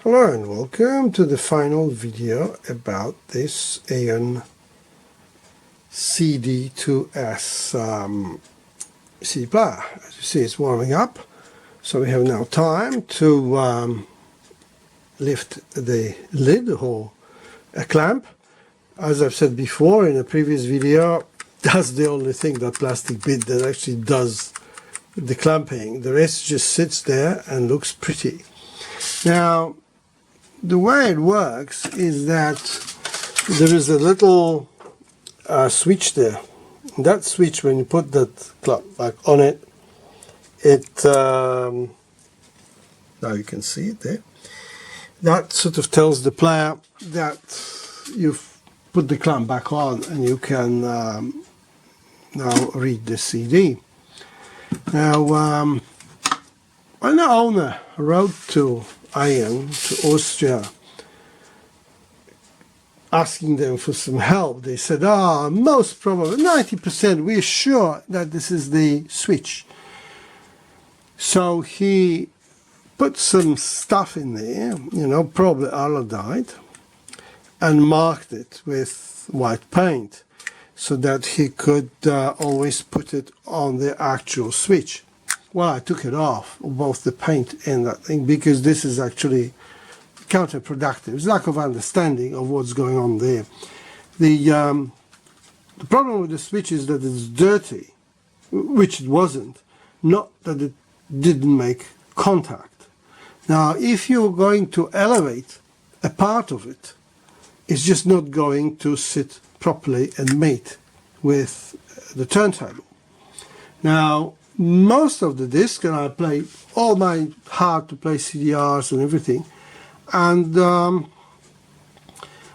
Hello and welcome to the final video about this Ayon CD-2s CD player. As you see, it's warming up, so we have now time to lift the lid or a clamp. As I've said before in a previous video, that's the only thing, that plastic bit, that actually does the clamping. The rest just sits there and looks pretty. Now, the way it works is that there is a little switch there. That switch, when you put that clamp back on it, now you can see it there. That sort of tells the player that you've put the clamp back on and you can now read the CD. Now, when the owner wrote to Ayon, to Austria, asking them for some help, they said, most probably 90% we're sure that this is the switch. So he put some stuff in there, probably iodide, and marked it with white paint so that he could always put it on the actual switch. Well, I took it off, both the paint and that thing, because this is actually counterproductive. It's lack of understanding of what's going on there. The problem with the switch is that it's dirty, which it wasn't, not that it didn't make contact. Now, if you're going to elevate a part of it, it's just not going to sit properly and mate with the turntable. Now, most of the discs, and I play all my hard to play CDRs and everything, and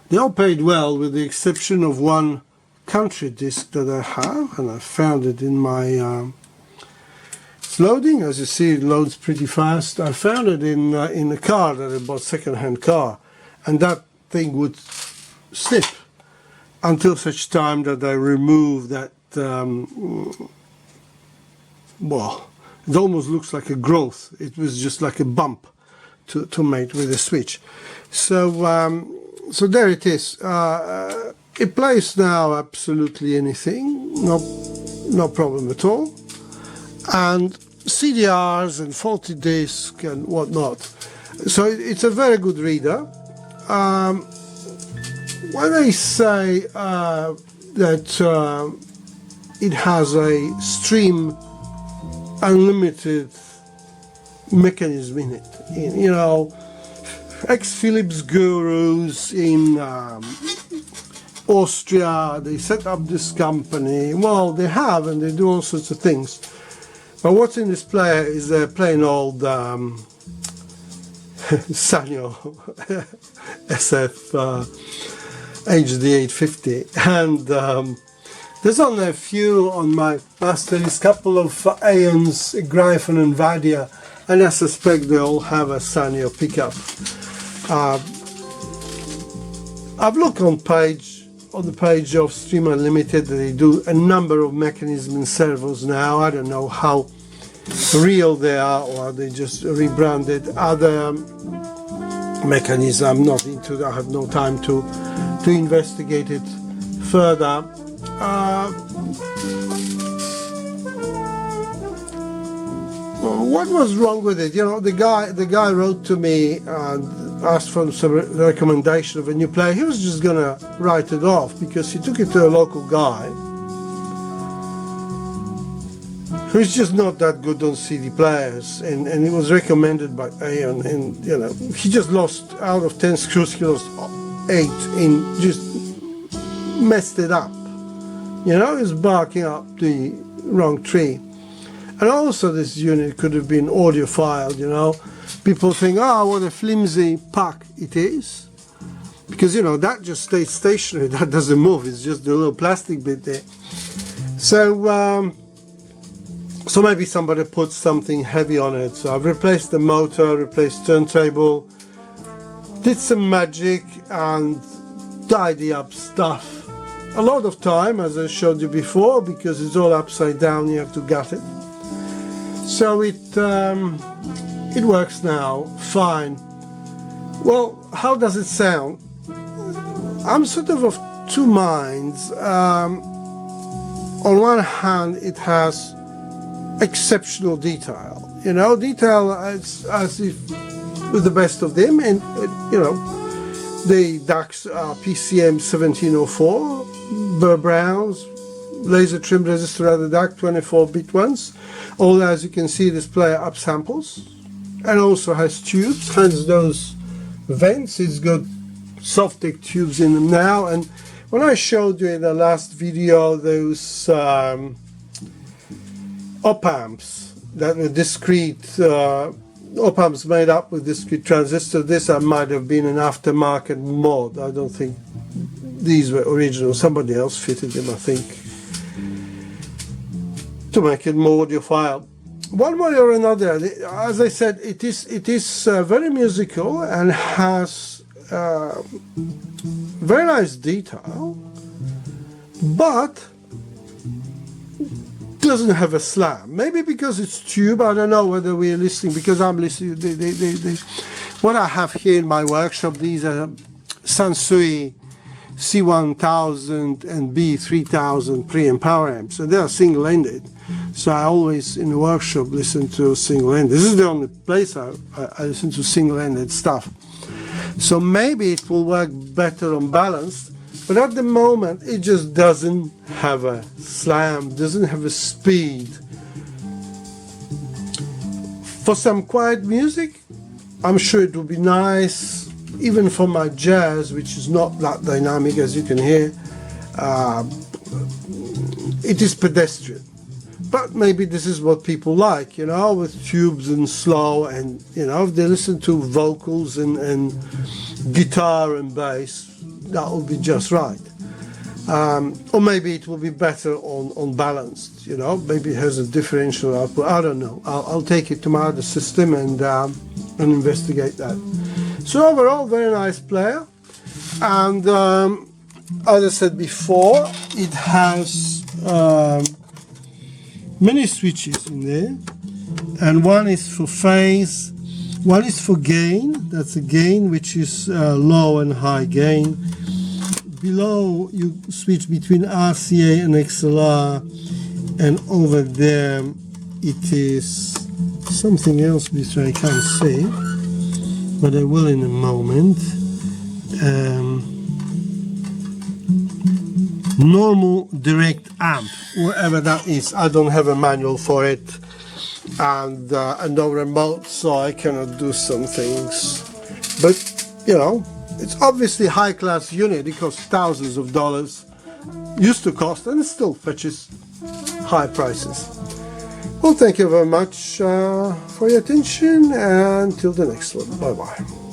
they all played well with the exception of one country disc that I have, and I found it in my it's loading. As you see, it loads pretty fast. I found it in a car that I bought, second-hand car, and that thing would slip until such time that I removed that well, it almost looks like a growth. It was just like a bump to mate with the switch. So so there it is. It plays now absolutely anything, no problem at all. And CDRs and faulty disc and whatnot. So it's a very good reader. When they say that it has a stream unlimited mechanism in it, ex-Philips gurus in Austria, they set up this company. Well, they have, and they do all sorts of things. But what's in this player is a plain old Sanyo SF HD850, and there's only a few on my master list, couple of Ayons, Gryphon and Vadia, and I suspect they all have a Sanyo pickup. I've looked on the page of Stream Unlimited, they do a number of mechanisms and servos now. I don't know how real they are, or they just rebranded other mechanisms. I'm not into that. I have no time to investigate it further. What was wrong with it? The guy wrote to me and asked for some recommendation of a new player. He was just gonna write it off because he took it to a local guy who's just not that good on CD players, and it was recommended by Ayon, and he just lost, out of 10 screws he lost 8 in just messed it up. He's barking up the wrong tree. And also this unit could have been audiophile, People think, what a flimsy pack it is. Because, that just stays stationary, that doesn't move, it's just the little plastic bit there. So, so maybe somebody put something heavy on it. So I've replaced the motor, replaced turntable, did some magic and tidy up stuff. A lot of time, as I showed you before, because it's all upside down, you have to gut it. So it works now fine. Well, how does it sound? I'm sort of two minds. On one hand, it has exceptional detail. You know, detail as if with the best of them, and you know, the DACs are PCM 1704, Burr Browns, laser trim resistor at the DAC, 24-bit ones. All, as you can see, this player upsamples, and also has tubes, hence those vents. It's got soft deck tubes in them now. And when I showed you in the last video those op-amps that were discrete, op-amps made up with discrete transistors, this might have been an aftermarket mod. I don't think these were original. Somebody else fitted them, I think, to make it more audiophile. One way or another, as I said, it is very musical and has very nice detail, but doesn't have a slam. Maybe because it's tube. I don't know whether we're listening, because I'm listening. What I have here in my workshop, these are Sansui C1000 and B3000 preamp power amps, and they are single-ended. So I always in the workshop listen to single-ended. This is the only place I listen to single-ended stuff. So maybe it will work better on balanced, but at the moment it just doesn't have a slam, doesn't have a speed. For some quiet music, I'm sure it will be nice, even for my jazz, which is not that dynamic as you can hear. It is pedestrian. But maybe this is what people like, you know, with tubes and slow, and, you know, if they listen to vocals and guitar and bass, that will be just right. Or maybe it will be better on balanced, you know, maybe it has a differential output. I don't know. I'll take it to my other system and investigate that. So overall, very nice player. And as I said before, it has many switches in there, and one is for phase, one is for gain. That's a gain which is low and high gain. Below you switch between RCA and XLR, and over there it is something else which I can't say, but I will in a moment. Normal direct amp, whatever that is. I don't have a manual for it, and no remote, so I cannot do some things. But you know, it's obviously high-class unit. It costs thousands of dollars, used to cost, and it still fetches high prices. Well, thank you very much for your attention, and till the next one. Bye bye.